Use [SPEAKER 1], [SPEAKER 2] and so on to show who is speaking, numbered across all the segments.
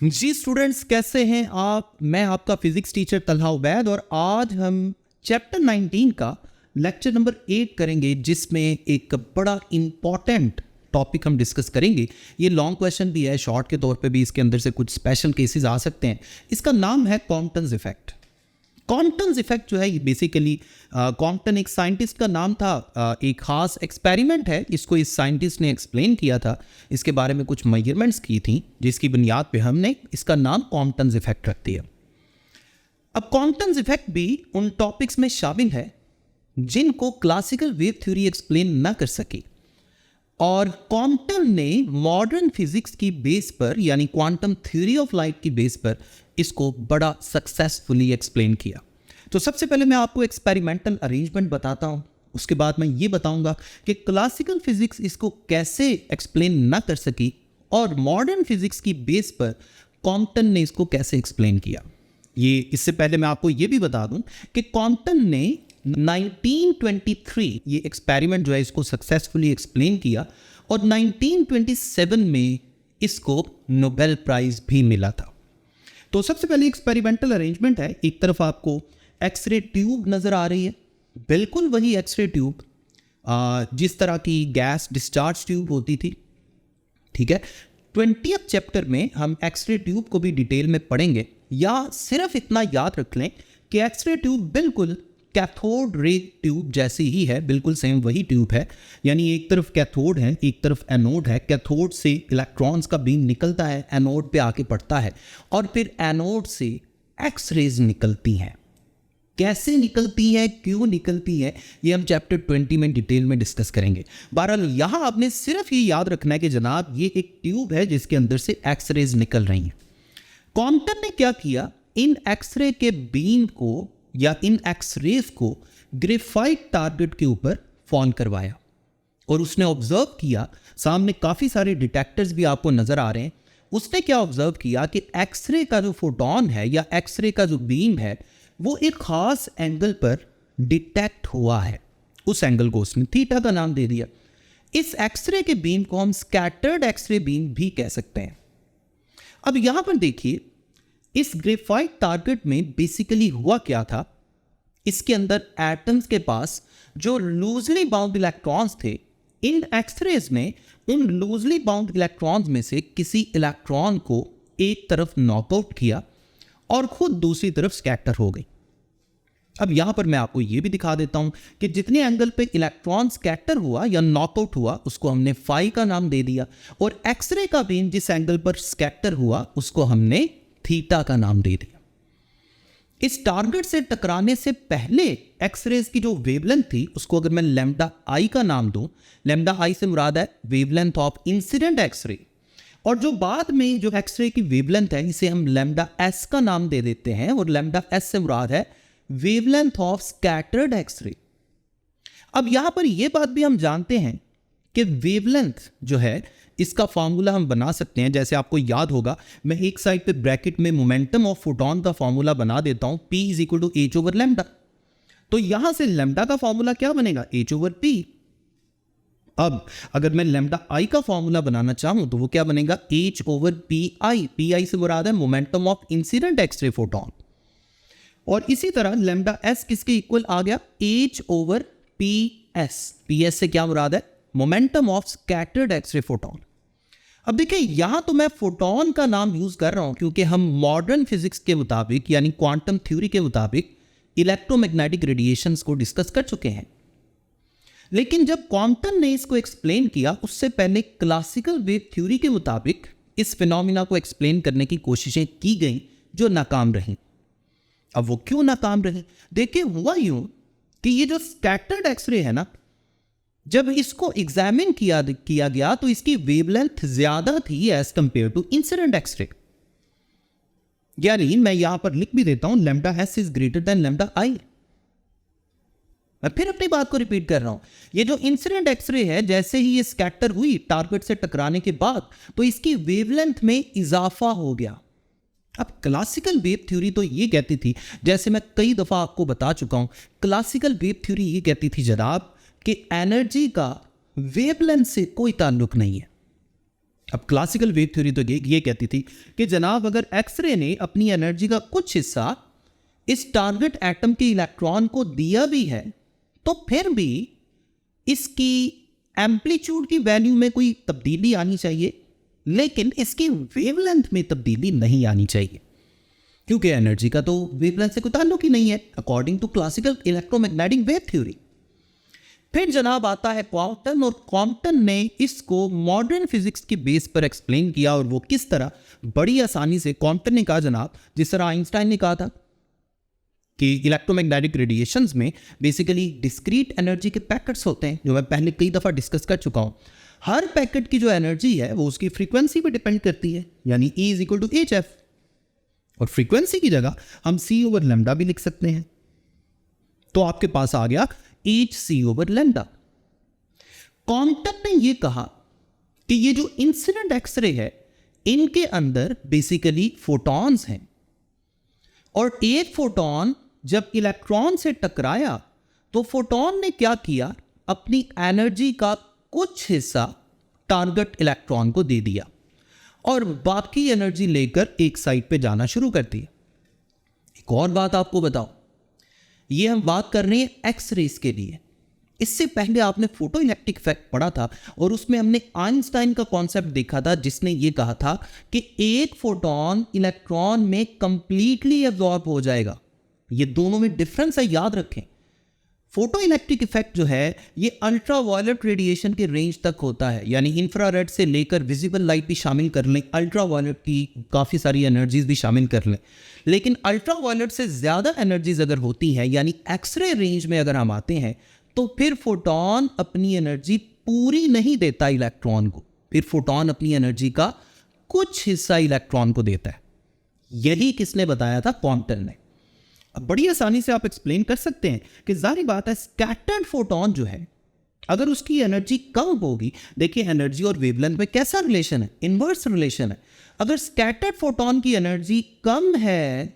[SPEAKER 1] जी students, कैसे हैं आप? मैं आपका फिजिक्स टीचर तलहा उबैद और आज हम चैप्टर 19 का लेक्चर नंबर 8 करेंगे, जिसमें एक बड़ा इंपॉर्टेंट टॉपिक हम डिस्कस करेंगे। ये लॉन्ग क्वेश्चन भी है, शॉर्ट के तौर पे भी इसके अंदर से कुछ स्पेशल केसेस आ सकते हैं। इसका नाम है कॉम्पटन्स इफेक्ट। कॉम्पटन्स इफेक्ट जो है ये बेसिकली कॉम्पटन एक साइंटिस्ट का नाम था। एक खास एक्सपेरिमेंट है, इसको इस साइंटिस्ट ने एक्सप्लेन किया था। इसके बारे में कुछ मेजरमेंट्स की थी, जिसकी बुनियाद पे हमने इसका नाम कॉम्पटन्स इफेक्ट रख दिया। अब कॉम्पटन्स इफेक्ट भी उन टॉपिक्स में शामिल है जिनको क्लासिकल वेव थ्योरी एक्सप्लेन ना कर सकी, और कॉम्पटन ने मॉडर्न फिजिक्स की बेस पर यानी क्वांटम थ्योरी ऑफ लाइट की बेस पर इसको बड़ा सक्सेसफुली एक्सप्लेन किया। तो सबसे पहले मैं आपको एक्सपेरिमेंटल अरेंजमेंट बताता हूँ, उसके बाद मैं ये बताऊंगा कि क्लासिकल फिजिक्स इसको कैसे एक्सप्लेन ना कर सकी और मॉडर्न फिजिक्स की बेस पर कॉम्पटन ने इसको कैसे एक्सप्लेन किया। ये इससे पहले मैं आपको ये भी बता दूं कि कॉम्पटन ने 1923 ये एक्सपेरिमेंट जो है इसको सक्सेसफुली एक्सप्लेन किया और 1927 में इसको नोबेल प्राइज भी मिला था। तो सबसे पहले एक्सपेरिमेंटल अरेंजमेंट है। एक तरफ आपको एक्सरे ट्यूब नज़र आ रही है, बिल्कुल वही एक्सरे ट्यूब जिस तरह की गैस डिस्चार्ज ट्यूब होती थी। ठीक है, 20th चैप्टर में हम एक्सरे ट्यूब को भी डिटेल में पढ़ेंगे, या सिर्फ इतना याद रख लें कि एक्सरे ट्यूब बिल्कुल कैथोड रे ट्यूब जैसी ही है, बिल्कुल सेम वही ट्यूब है। यानी एक तरफ कैथोड है, एक तरफ एनोड है। कैथोड से इलेक्ट्रॉन्स का बीम निकलता है, एनोड पे आके पड़ता है, और फिर एनोड से एक्स रेज निकलती हैं। कैसे निकलती है, क्यों निकलती है, ये हम चैप्टर 20 में डिटेल में डिस्कस करेंगे। बहरहाल यहाँ आपने सिर्फ ये याद रखना है कि जनाब ये एक ट्यूब है जिसके अंदर से एक्स रेज निकल रही हैं। कॉम्पटन ने क्या किया, इन एक्सरे के बीम को या इन एक्सरेज को ग्रेफाइट टारगेट के ऊपर फॉल करवाया और उसने ऑब्जर्व किया, सामने काफ़ी सारे डिटेक्टर्स भी आपको नज़र आ रहे हैं। उसने क्या ऑब्जर्व किया कि एक्सरे का जो फोटोन है या एक्सरे का जो बीम है वो एक खास एंगल पर डिटेक्ट हुआ है। उस एंगल को उसने थीटा का नाम दे दिया। इस एक्सरे के बीम को हम स्कैटर्ड एक्सरे बीम भी कह सकते हैं। अब यहां पर देखिए, इस ग्रेफाइट टारगेट में बेसिकली हुआ क्या था, इसके अंदर एटम्स के पास जो लूजली बाउंड इलेक्ट्रॉन्स थे, इन एक्सरेज ने उन लूजली बाउंड इलेक्ट्रॉन्स में से किसी इलेक्ट्रॉन को एक तरफ नॉकआउट किया और खुद दूसरी तरफ स्कैटर हो गई। अब यहां पर मैं आपको यह भी दिखा देता हूं कि जितने एंगल पे इलेक्ट्रॉन स्कैटर हुआ या नॉकआउट हुआ उसको हमने फाई का नाम दे दिया, और एक्सरे का बीम जिस एंगल पर स्कैटर हुआ उसको हमने थीटा का नाम दे दिया। इस टारगेट से टकराने से पहले एक्सरेज की जो वेवलेंथ थी उसको अगर मैं लैम्डा आई का नाम दूं, लैम्डा आई से मुराद है वेवलेंथ ऑफ इंसिडेंट एक्सरे, और जो बाद में जो एक्सरे की वेवलेंथ है इसे हम लैम्डा एस का नाम दे देते हैं, और लैम्डा एस से मुराद है वेवलेंथ ऑफ स्कैटर्ड एक्सरे। अब यहां पर यह बात भी हम जानते हैं कि वेवलेंथ जो है इसका फार्मूला हम बना सकते हैं। जैसे आपको याद होगा, मैं एक साइड पे ब्रैकेट में मोमेंटम ऑफ फोटोन का फार्मूला बना देता हूं, P is equal to h over lambda. तो यहां से लैम्डा का फार्मूला क्या बनेगा, एच ओवर पी। अब अगर मैं लैम्डा आई का फार्मूला बनाना चाहूं तो वो क्या बनेगा, H over P I. P I से मुराद है momentum of incident x ray photon, और इसी तरह लैम्डा एस किसके इक्वल आ गया, H over P S. P S से क्या मुराद है, momentum of scattered x ray photon. अब देखिए, यहां तो मैं फोटोन का नाम यूज कर रहा हूं क्योंकि हम मॉडर्न फिजिक्स के मुताबिक यानी क्वांटम थ्योरी के मुताबिक इलेक्ट्रोमैग्नेटिक रेडिएशंस को डिस्कस कर चुके हैं। लेकिन जब कॉम्पटन ने इसको एक्सप्लेन किया उससे पहले क्लासिकल वेव थ्योरी के मुताबिक इस फिनोमिना को एक्सप्लेन करने की कोशिशें की गई जो नाकाम रहीं। अब वो क्यों नाकाम रही, देखिए हुआ यूं कि ये जो स्कैटर्ड एक्सरे है ना, जब इसको एग्जामिन किया गया तो इसकी वेवलेंथ ज्यादा थी as compared to incident x ray. यानी मैं यहां पर लिख भी देता हूं, lambda s is greater than lambda i. मैं फिर अपनी बात को रिपीट कर रहा हूं, ये जो इंसिडेंट एक्सरे है जैसे ही ये स्कैटर हुई टारगेट से टकराने के बाद तो इसकी वेवलेंथ में इजाफा हो गया। अब क्लासिकल वेव थ्योरी तो ये कहती थी, जैसे मैं कई दफा आपको बता चुका हूं, क्लासिकल वेव थ्योरी ये कहती थी जनाब कि एनर्जी का वेवलेंथ से कोई ताल्लुक नहीं है। अब क्लासिकल वेव थ्योरी तो ये कहती थी कि जनाब अगर एक्सरे ने अपनी एनर्जी का कुछ हिस्सा इस टारगेट एटम के इलेक्ट्रॉन को दिया भी है तो फिर भी इसकी एम्पलीट्यूड की वैल्यू में कोई तब्दीली आनी चाहिए, लेकिन इसकी वेवलेंथ में तब्दीली नहीं आनी चाहिए, क्योंकि एनर्जी का तो वेवलेंथ से कोई ताल्लुक ही नहीं है according to classical electromagnetic wave theory. फिर जनाब आता है क्वांटम, और क्वांटम ने इसको मॉडर्न फिजिक्स की बेस पर एक्सप्लेन किया। और वो किस तरह, बड़ी आसानी से क्वांटम ने कहा जनाब, जिस तरह आइंस्टाइन ने कहा था कि इलेक्ट्रोमैग्नेटिक रेडिएशंस में बेसिकली डिस्क्रीट एनर्जी के पैकेट्स होते हैं, जो मैं पहले कई दफ़ा डिस्कस कर चुका हूँ। हर पैकेट की जो एनर्जी है वो उसकी फ्रीक्वेंसी पर डिपेंड करती है, यानी E is equal to HF, और फ्रीक्वेंसी की जगह हम C/λ भी लिख सकते हैं। तो आपके पास आ गया hc/λ। क्वांटम ने ये कहा कि ये जो इंसिडेंट एक्सरे है इनके अंदर बेसिकली फोटॉन्स हैं, और एक फोटॉन जब इलेक्ट्रॉन से टकराया तो फोटॉन ने क्या किया, अपनी एनर्जी का कुछ हिस्सा टारगेट इलेक्ट्रॉन को दे दिया और बाकी एनर्जी लेकर एक साइड पे जाना शुरू कर दिया। एक और बात आपको बताओ, ये हम बात कर रहे हैं एक्स रेस के लिए। इससे पहले आपने फोटो इलेक्ट्रिक इफेक्ट पढ़ा था और उसमें हमने आइंस्टाइन का कॉन्सेप्ट देखा था, जिसने ये कहा था कि एक फोटॉन इलेक्ट्रॉन में कंप्लीटली एब्जॉर्ब हो जाएगा। ये दोनों में डिफरेंस है, याद रखें। फोटो इलेक्ट्रिक इफेक्ट जो है ये अल्ट्रा वायलेट रेडिएशन के रेंज तक होता है, यानी इंफ्रारेड से लेकर विजिबल लाइट भी शामिल कर लें, अल्ट्रा वायलेट की काफ़ी सारी एनर्जीज भी शामिल कर लें। लेकिन अल्ट्रा वायलेट से ज़्यादा एनर्जीज अगर होती हैं, यानी एक्सरे रेंज में अगर हम आते हैं, तो फिर फोटॉन अपनी एनर्जी पूरी नहीं देता इलेक्ट्रॉन को, फिर फोटॉन अपनी एनर्जी का कुछ हिस्सा इलेक्ट्रॉन को देता है। यही किसने बताया था? क्वांटम ने। अब बड़ी आसानी से आप एक्सप्लेन कर सकते हैं कि जाहिर बात है स्कैटर्ड फोटॉन जो है अगर उसकी एनर्जी कम होगी, देखिए एनर्जी और वेवलेंथ में कैसा रिलेशन है, इनवर्स रिलेशन है। अगर स्कैटर्ड फोटॉन की एनर्जी कम है,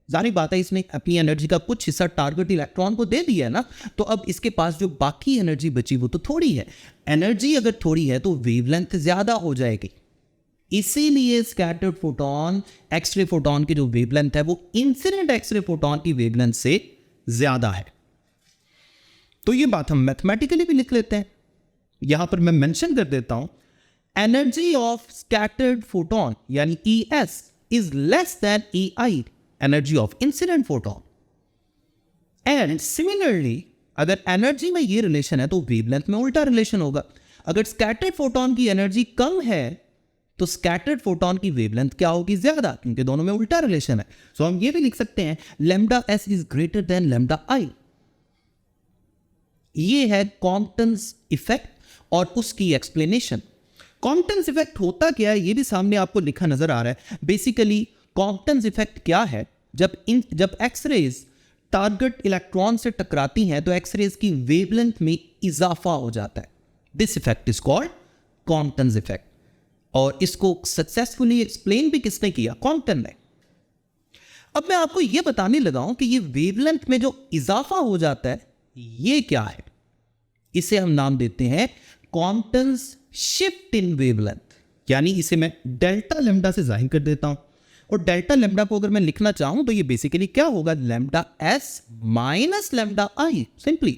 [SPEAKER 1] जाहिर बात है इसने अपनी एनर्जी का कुछ हिस्सा टारगेट इलेक्ट्रॉन को दे दिया है ना, तो अब इसके पास जो बाकी एनर्जी बची वो तो थोड़ी है। एनर्जी अगर थोड़ी है तो वेवलेंथ ज्यादा हो जाएगी, इसीलिए स्कैटर्ड फोटॉन एक्सरे फोटॉन की जो वेवलेंथ है वो इंसिडेंट एक्सरे फोटॉन की वेवलेंथ से ज्यादा है। तो ये बात हम मैथमेटिकली भी लिख लेते हैं। यहां पर मैं मेंशन कर देता हूं, एनर्जी ऑफ स्कैटर्ड फोटॉन यानी ES is less than EI, energy of incident photon. And similarly अगर एनर्जी में ये रिलेशन है तो वेवलेंथ में उल्टा रिलेशन होगा। अगर स्कैटर्ड फोटॉन की एनर्जी कम है तो स्कैटर्ड फोटॉन की वेवलेंथ क्या होगी? ज्यादा, क्योंकि दोनों में उल्टा रिलेशन है। सो हम ये भी लिख सकते हैं λS is greater then λI। ये है क्वांटम्स इफेक्ट और उसकी एक्सप्लेनेशन। क्वांटम्स इफेक्ट होता क्या है ये भी सामने आपको लिखा नजर आ रहा है। बेसिकली क्वांटम्स इफेक्ट क्या है, जब एक्सरेज टारगेट इलेक्ट्रॉन से टकराती हैं तो एक्सरेज की वेवलेंथ में इजाफा हो जाता है। This effect is called quantums effect, और इसको सक्सेसफुली एक्सप्लेन भी किसने किया? क्वांटम ने। अब मैं आपको यह बताने लगा हूं कि ये वेवलेंथ में जो इजाफा हो जाता है ये क्या है। इसे हम नाम देते हैं क्वांटम्स शिफ्ट इन वेवलेंथ, यानी इसे मैं डेल्टा लैम्डा से जाहिर कर देता हूं। और डेल्टा लैम्डा को अगर मैं लिखना चाहूं तो ये बेसिकली क्या होगा? λS माइनस λI, सिंपली,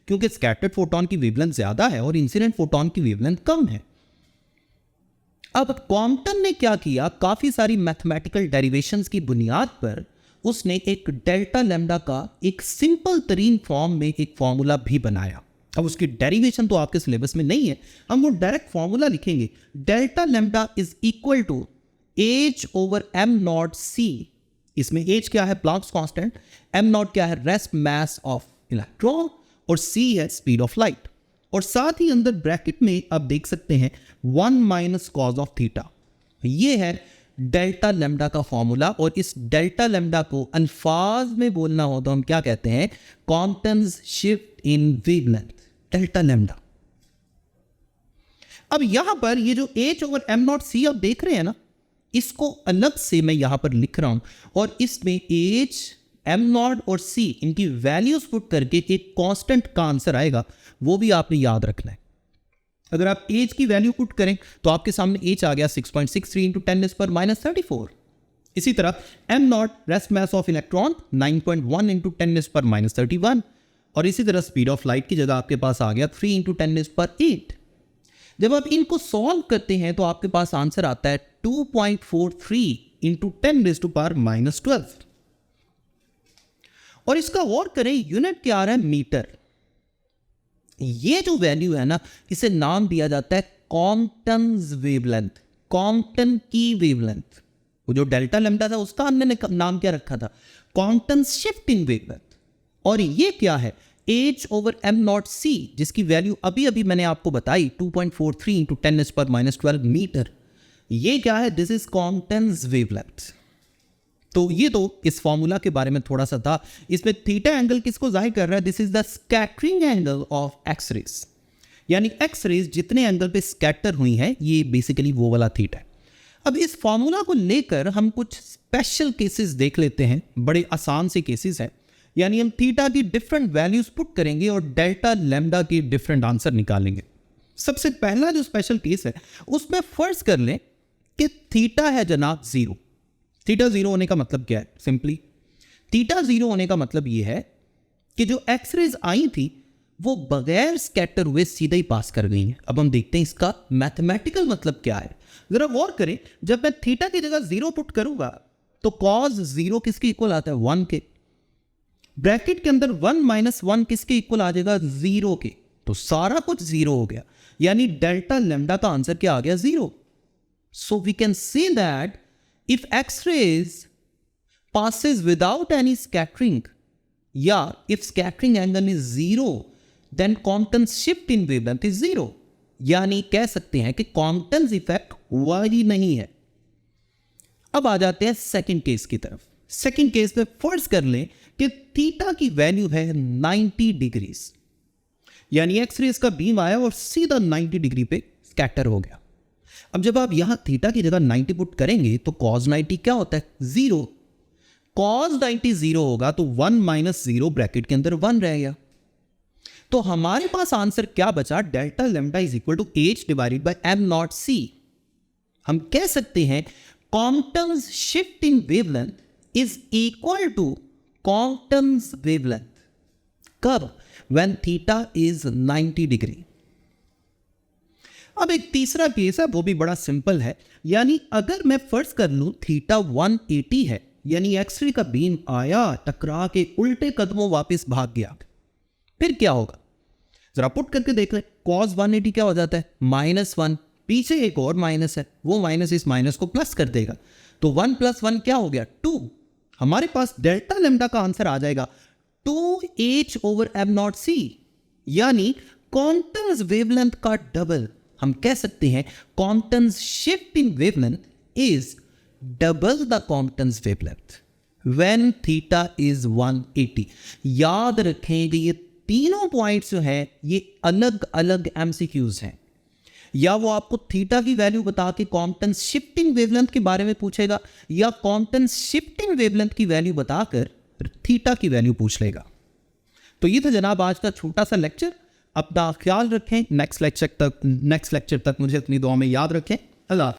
[SPEAKER 1] क्योंकि स्कैटर्ड फोटॉन की वेवलेंथ ज्यादा है और इंसिडेंट फोटॉन की वेवलेंथ कम है। अब क्वांटम ने क्या किया, काफी सारी मैथमेटिकल डेरिवेशंस की बुनियाद पर उसने एक डेल्टा लैम्डा का एक सिंपल तरीन फॉर्म में एक फॉर्मूला भी बनाया। अब उसकी डेरिवेशन तो आपके सिलेबस में नहीं है, हम वो डायरेक्ट फॉर्मूला लिखेंगे। Delta lambda is equal to H/m0c। इसमें H क्या है? प्लैंक्स कांस्टेंट, m0 क्या है? रेस्ट मास ऑफ इलेक्ट्रॉन, और c है स्पीड ऑफ लाइट। और साथ ही अंदर ब्रैकेट में आप देख सकते हैं 1 माइनस कॉज ऑफ थीटा। ये है डेल्टा लैम्डा का फॉर्मूला। और इस डेल्टा लैम्डा को अल्फाज में बोलना हो तो हम क्या कहते हैं? Quantums shift in wavelength, delta lambda. अब यहां पर ये जो H/m0c आप देख रहे हैं ना, इसको अलग से मैं यहां पर लिख रहा हूं, और इसमें H, m0 और c इनकी वैल्यूज पुट करके एक कांस्टेंट का आंसर आएगा, वो भी आपने याद रखना है। अगर आप एज की वैल्यू पुट करें तो आपके सामने एज आ गया 6.63 इंटू 10⁻34। इसी तरह m not rest mass of electron 9.1 into 10⁻31। और इसी तरह स्पीड ऑफ लाइट की जगह आपके पास आ गया 3 इंटू 10⁸। जब आप इनको सॉल्व करते हैं तो आपके पास आंसर आता है 2.43 इंटू 10⁻12। और इसका और करें, यूनिट क्या आ रहा है, मीटर। ये जो वैल्यू है ना, इसे नाम दिया जाता है कॉम्पटन्स वेवलेंथ, कॉम्पटन की वेवलेंथ। वो जो डेल्टा लैम्डा था उसका हमने नाम क्या रखा था, कॉम्पटन्स शिफ्टिंग वेवलेंथ। और ये क्या है, एच ओवर एम नॉट सी, जिसकी वैल्यू अभी अभी मैंने आपको बताई 2.43 इंटू 10⁻12 मीटर। ये क्या है, दिस इज कॉम्पटन्स वेवलेंथ। तो ये तो इस फॉर्मूला के बारे में थोड़ा सा था। इसमें थीटा एंगल किसको जाहिर कर रहा है, this is the scattering angle of x rays, यानी एक्स रेज जितने एंगल पे स्कैटर हुई हैं ये बेसिकली वो वाला थीटा है। अब इस फॉर्मूला को लेकर हम कुछ स्पेशल केसेस देख लेते हैं, बड़े आसान से केसेस हैं। यानी हम थीटा की डिफरेंट वैल्यूज पुट करेंगे और डेल्टा लैम्डा की डिफरेंट आंसर निकालेंगे। सबसे पहला जो स्पेशल केस है उसमें फर्ज कर लें कि थीटा है जनाब 0। थीटा 0 होने का मतलब क्या है, सिंपली थीटा 0 होने का मतलब ये है कि जो एक्सरेज आई थी वो बगैर स्कैटर हुए सीधे ही पास कर गई हैं। अब हम देखते हैं इसका मैथमेटिकल मतलब क्या है। जरा गौर करें, जब मैं थीटा की जगह 0 पुट करूंगा तो कॉस 0 किसके इक्वल आता है, 1 के। ब्रैकेट के अंदर 1 - 1 किसके इक्वल आ जाएगा, 0 के। तो सारा कुछ 0 हो गया, यानी डेल्टा लैम्डा का आंसर क्या आ गया, 0। So we can say that if X-rays passes without any scattering, if scattering angle is 0, then Compton's shift in wavelength is 0। यानी कह सकते हैं कि Compton's इफेक्ट हुआ ही नहीं है। अब आ जाते हैं सेकंड केस की तरफ। सेकंड केस में फर्ज कर लें कि थीटा की वैल्यू है 90 डिग्री, यानी एक्सरेज का बीम आया और सीधा 90 डिग्री पे स्कैटर हो गया। अब जब आप यहां थीटा की जगह 90 पुट करेंगे तो cos 90 क्या होता है, 0। cos 90 0 होगा तो 1 - 0 ब्रैकेट के अंदर 1 रह गया। तो हमारे पास आंसर क्या बचा, delta lambda is equal to h divided by m naught c. हम कह सकते हैं Compton's shift in wavelength is equal to Compton's wavelength. कब, व्हेन थीटा इज 90 डिग्री। अब एक तीसरा केस है, वो भी बड़ा सिंपल है। यानी अगर मैं फर्ज कर लूं थीटा 180 है, यानी एक्सरे का बीम आया, टकरा के उल्टे कदमों वापस भाग गया, फिर क्या होगा, जरा पुट करके देख लें। cos 180 क्या हो जाता है, -1, पीछे एक और माइनस है, वो माइनस इस माइनस को प्लस कर देगा, तो 1 + 1 क्या हो गया, 2। हमारे पास डेल्टा लैम्डा का आंसर आ जाएगा 2h ओवर एम नॉट सी, यानी क्वांटम्स वेवलेंथ का डबल। हम कह सकते हैं Compton's shift in wavelength is double the Compton's wavelength when theta is 180। याद रखें कि ये तीनों पॉइंट्स जो हैं ये अलग अलग MCQs हैं। या वो आपको थीटा की वैल्यू बता के Compton's shifting wavelength के बारे में पूछेगा, या Compton's shifting wavelength की वैल्यू बताकर थीटा की वैल्यू पूछ लेगा। तो ये था जनाब आज का छोटा सा लेक्चर। अपना ख्याल रखें, नेक्स्ट लेक्चर तक मुझे अपनी दुआ में याद रखें। अल्लाह।